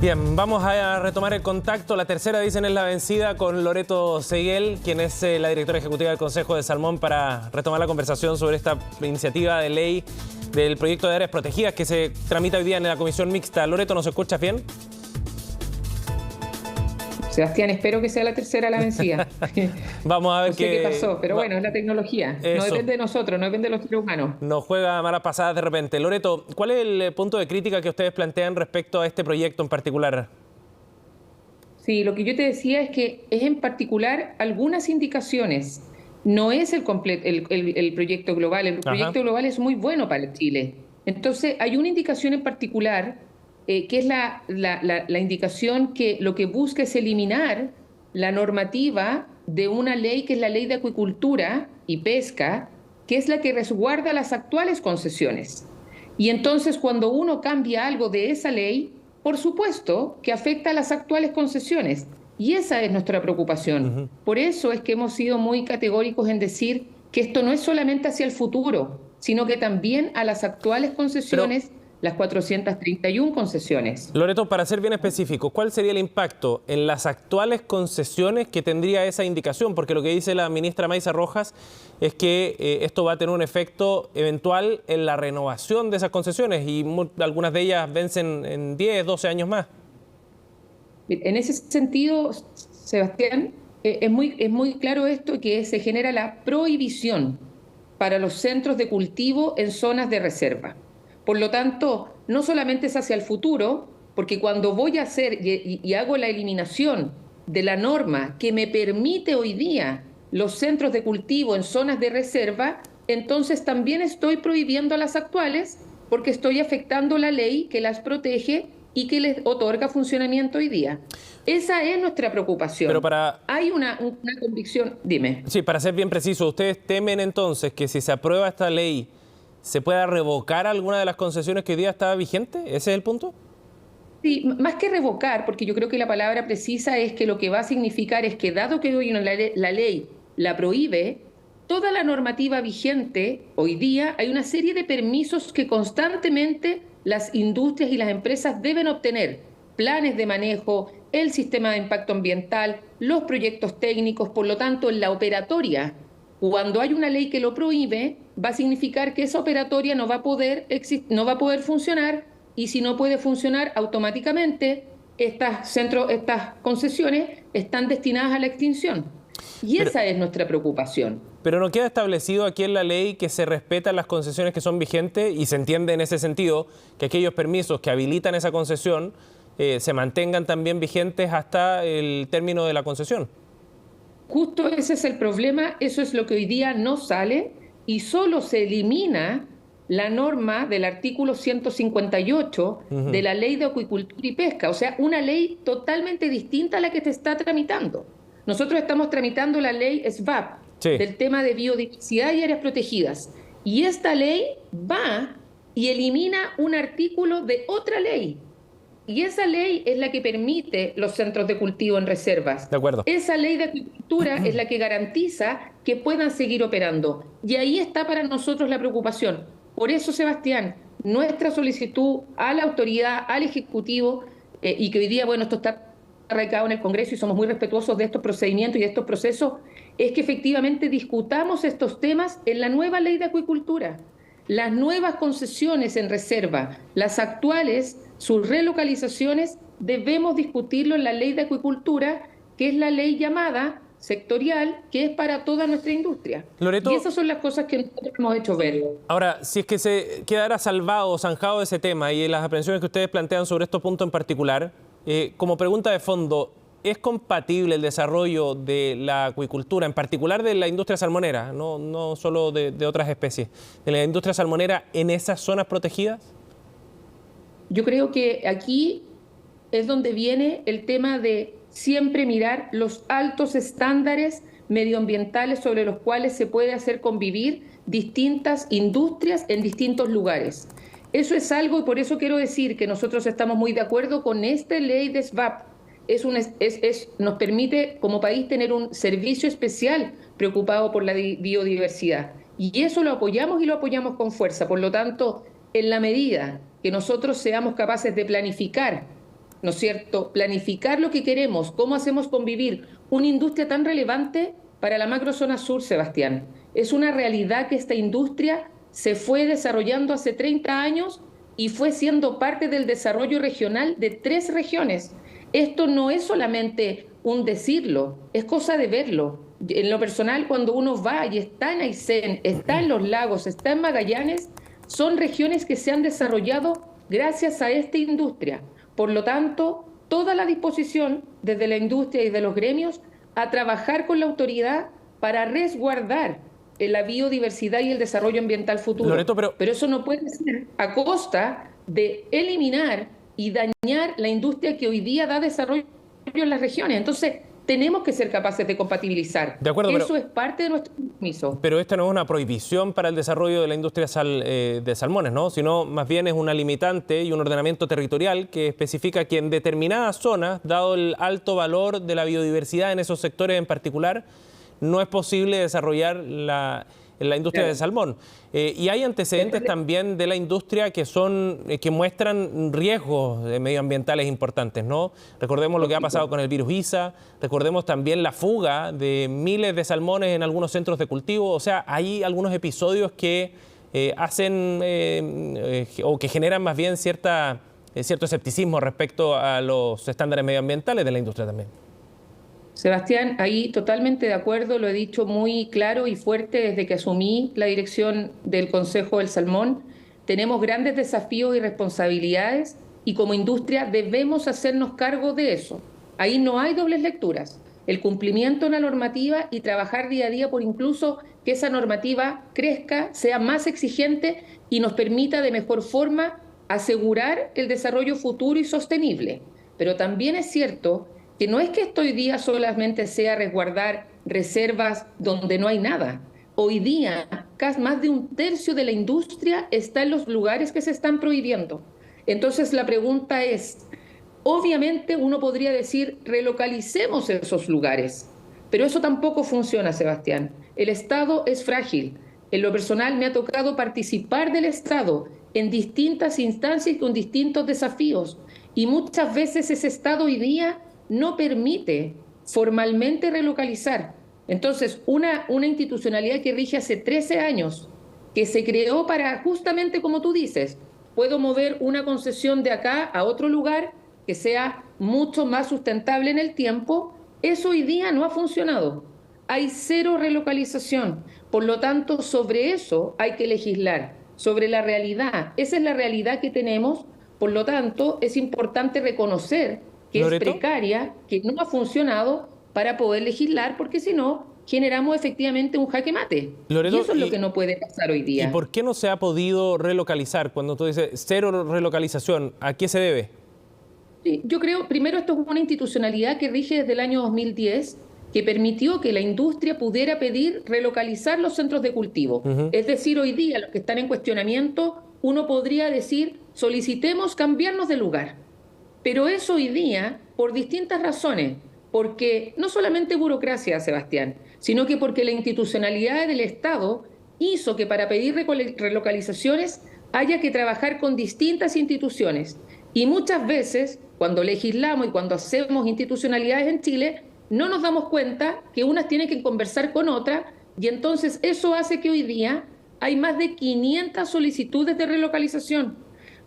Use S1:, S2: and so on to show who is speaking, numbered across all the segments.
S1: Bien, vamos a retomar el contacto. La tercera, dicen, es la vencida, con Loreto Seguel, quien es la directora ejecutiva del Consejo de Salmón, para retomar la conversación sobre esta iniciativa de ley del proyecto de áreas protegidas que se tramita hoy día en la comisión mixta. Loreto, ¿nos escuchas bien?
S2: Sebastián, espero que sea la tercera la vencida.
S1: Vamos a ver
S2: no sé qué pasó, pero bueno, es la tecnología. No depende de nosotros, no depende de los seres humanos.
S1: Nos juega malas pasadas de repente. Loreto, ¿cuál es el punto de crítica que ustedes plantean respecto a este proyecto en particular?
S2: Sí, lo que yo te decía es que es en particular algunas indicaciones. No es el proyecto global. El proyecto global es muy bueno para Chile. Entonces, hay una indicación en particular que es la indicación que lo que busca es eliminar la normativa de una ley que es la Ley de Acuicultura y Pesca, que es la que resguarda las actuales concesiones. Y entonces, cuando uno cambia algo de esa ley, por supuesto que afecta a las actuales concesiones. Y esa es nuestra preocupación. Por eso es que hemos sido muy categóricos en decir que esto no es solamente hacia el futuro, sino que también a las actuales concesiones, las 431 concesiones.
S1: Loreto, para ser bien específico, ¿cuál sería el impacto en las actuales concesiones que tendría esa indicación? Porque lo que dice la ministra Maysa Rojas es que esto va a tener un efecto eventual en la renovación de esas concesiones y algunas de ellas vencen en 10, 12 años más.
S2: En ese sentido, Sebastián, es muy claro esto, que se genera la prohibición para los centros de cultivo en zonas de reserva. Por lo tanto, no solamente es hacia el futuro, porque cuando voy a hacer y hago la eliminación de la norma que me permite hoy día los centros de cultivo en zonas de reserva, entonces también estoy prohibiendo a las actuales, porque estoy afectando la ley que las protege y que les otorga funcionamiento hoy día. Esa es nuestra preocupación.
S1: Pero
S2: hay una convicción, dime.
S1: Sí, para ser bien preciso, ¿ustedes temen entonces que si se aprueba esta ley se pueda revocar alguna de las concesiones que hoy día está vigente? ¿Ese es el punto?
S2: Sí, más que revocar, porque yo creo que la palabra precisa es que lo que va a significar es que, dado que hoy la ley la prohíbe, toda la normativa vigente hoy día, hay una serie de permisos que constantemente las industrias y las empresas deben obtener: planes de manejo, el sistema de impacto ambiental, los proyectos técnicos. Por lo tanto, en la operatoria, cuando hay una ley que lo prohíbe, va a significar que esa operatoria no va a poder funcionar, y si no puede funcionar, automáticamente estas concesiones están destinadas a la extinción. Y esa es nuestra preocupación.
S1: Pero no queda establecido aquí en la ley que se respetan las concesiones que son vigentes, y se entiende en ese sentido que aquellos permisos que habilitan esa concesión se mantengan también vigentes hasta el término de la concesión.
S2: Justo ese es el problema, eso es lo que hoy día no sale, y solo se elimina la norma del artículo 158 de la Ley de Acuicultura y Pesca, o sea, una ley totalmente distinta a la que te está tramitando. Nosotros estamos tramitando la ley SVAP, del tema de biodiversidad y áreas protegidas, y esta ley va y elimina un artículo de otra ley. Y esa ley es la que permite los centros de cultivo en reservas.
S1: De acuerdo.
S2: Esa ley de acuicultura es la que garantiza que puedan seguir operando. Y ahí está para nosotros la preocupación. Por eso, Sebastián, nuestra solicitud a la autoridad, al Ejecutivo, y que hoy día, bueno, esto está radicado en el Congreso y somos muy respetuosos de estos procedimientos y de estos procesos, es que efectivamente discutamos estos temas en la nueva ley de acuicultura. Las nuevas concesiones en reserva, las actuales, sus relocalizaciones, debemos discutirlo en la ley de acuicultura, que es la ley llamada sectorial, que es para toda nuestra industria.
S1: Loreto,
S2: y esas son las cosas que nosotros hemos hecho ver.
S1: Ahora, si es que se quedara salvado o zanjado ese tema y las aprehensiones que ustedes plantean sobre estos puntos en particular, como pregunta de fondo, ¿es compatible el desarrollo de la acuicultura, en particular de la industria salmonera, no solo de otras especies, de la industria salmonera, en esas zonas protegidas?
S2: Yo creo que aquí es donde viene el tema de siempre mirar los altos estándares medioambientales sobre los cuales se puede hacer convivir distintas industrias en distintos lugares. Eso es algo, y por eso quiero decir que nosotros estamos muy de acuerdo con esta ley de SVAP. Nos permite como país tener un servicio especial preocupado por la biodiversidad. Y eso lo apoyamos, y lo apoyamos con fuerza. Por lo tanto, en la medida que nosotros seamos capaces de planificar ¿no es cierto?, planificar lo que queremos, cómo hacemos convivir una industria tan relevante para la macrozona sur, Sebastián. Es una realidad que esta industria se fue desarrollando hace 30 años y fue siendo parte del desarrollo regional de 3 regiones. Esto no es solamente un decirlo, es cosa de verlo. En lo personal, cuando uno va y está en Aysén, está en los lagos, está en Magallanes, son regiones que se han desarrollado gracias a esta industria. Por lo tanto, toda la disposición desde la industria y de los gremios a trabajar con la autoridad para resguardar la biodiversidad y el desarrollo ambiental futuro.
S1: Loreto,
S2: pero eso no puede ser a costa de eliminar y dañar la industria que hoy día da desarrollo en las regiones. Entonces, tenemos que ser capaces de compatibilizar.
S1: De acuerdo,
S2: eso es parte de nuestro compromiso.
S1: Pero esta no es una prohibición para el desarrollo de la industria de salmones, ¿no? Sino más bien es una limitante y un ordenamiento territorial que especifica que en determinadas zonas, dado el alto valor de la biodiversidad en esos sectores en particular, no es posible desarrollar la industria del salmón. Y hay antecedentes también de la industria que muestran riesgos medioambientales importantes, ¿no? Recordemos lo que ha pasado con el virus ISA, recordemos también la fuga de miles de salmones en algunos centros de cultivo. O sea, hay algunos episodios que hacen o que generan más bien cierto escepticismo respecto a los estándares medioambientales de la industria también.
S2: Sebastián, ahí totalmente de acuerdo, lo he dicho muy claro y fuerte desde que asumí la dirección del Consejo del Salmón. Tenemos grandes desafíos y responsabilidades y como industria debemos hacernos cargo de eso. Ahí no hay dobles lecturas. El cumplimiento de la normativa y trabajar día a día por incluso que esa normativa crezca, sea más exigente y nos permita de mejor forma asegurar el desarrollo futuro y sostenible. Pero también es cierto que no es que esto hoy día solamente sea resguardar reservas donde no hay nada. Hoy día, casi más de 1/3 de la industria está en los lugares que se están prohibiendo. Entonces, la pregunta es, obviamente uno podría decir, relocalicemos esos lugares, pero eso tampoco funciona, Sebastián. El Estado es frágil. En lo personal me ha tocado participar del Estado en distintas instancias y con distintos desafíos. Y muchas veces ese Estado hoy día no permite formalmente relocalizar. Entonces, una institucionalidad que rige hace 13 años, que se creó para justamente como tú dices, puedo mover una concesión de acá a otro lugar que sea mucho más sustentable en el tiempo, eso hoy día no ha funcionado. Hay 0 relocalización. Por lo tanto, sobre eso hay que legislar, sobre la realidad. Esa es la realidad que tenemos. Por lo tanto, es importante reconocer que
S1: ¿Loreto?
S2: Es precaria, que no ha funcionado para poder legislar, porque si no, generamos efectivamente un jaque mate.
S1: Loreto,
S2: y eso es lo que no puede pasar hoy día.
S1: ¿Y por qué no se ha podido relocalizar? Cuando tú dices 0 relocalización, ¿a qué se debe?
S2: Sí, yo creo, primero, esto es una institucionalidad que rige desde el año 2010, que permitió que la industria pudiera pedir relocalizar los centros de cultivo. Es decir, hoy día, los que están en cuestionamiento, uno podría decir, solicitemos cambiarnos de lugar. Pero eso hoy día, por distintas razones, porque no solamente burocracia, Sebastián, sino que porque la institucionalidad del Estado hizo que para pedir relocalizaciones haya que trabajar con distintas instituciones. Y muchas veces, cuando legislamos y cuando hacemos institucionalidades en Chile, no nos damos cuenta que unas tienen que conversar con otras, y entonces eso hace que hoy día hay más de 500 solicitudes de relocalización,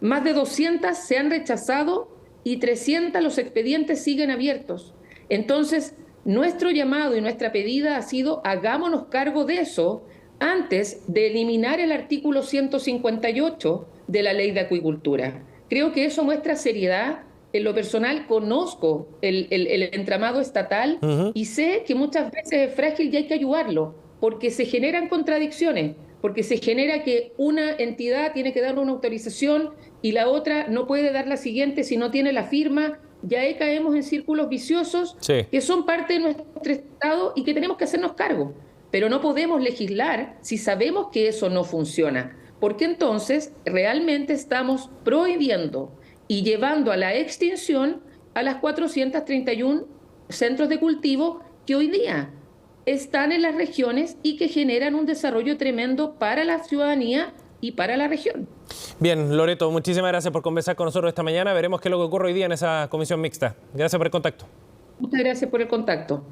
S2: más de 200 se han rechazado y 300 los expedientes siguen abiertos. Entonces, nuestro llamado y nuestra pedida ha sido hagámonos cargo de eso antes de eliminar el artículo 158 de la Ley de Acuicultura. Creo que eso muestra seriedad. En lo personal conozco el entramado estatal y sé que muchas veces es frágil y hay que ayudarlo, porque se generan contradicciones, porque se genera que una entidad tiene que dar una autorización y la otra no puede dar la siguiente si no tiene la firma. Ya ahí caemos en círculos viciosos que son parte de nuestro Estado y que tenemos que hacernos cargo. Pero no podemos legislar si sabemos que eso no funciona, porque entonces realmente estamos prohibiendo y llevando a la extinción a las 431 centros de cultivo que hoy día están en las regiones y que generan un desarrollo tremendo para la ciudadanía, y para la región.
S1: Bien, Loreto, muchísimas gracias por conversar con nosotros esta mañana. Veremos qué es lo que ocurre hoy día en esa comisión mixta. Gracias por el contacto.
S2: Muchas gracias por el contacto.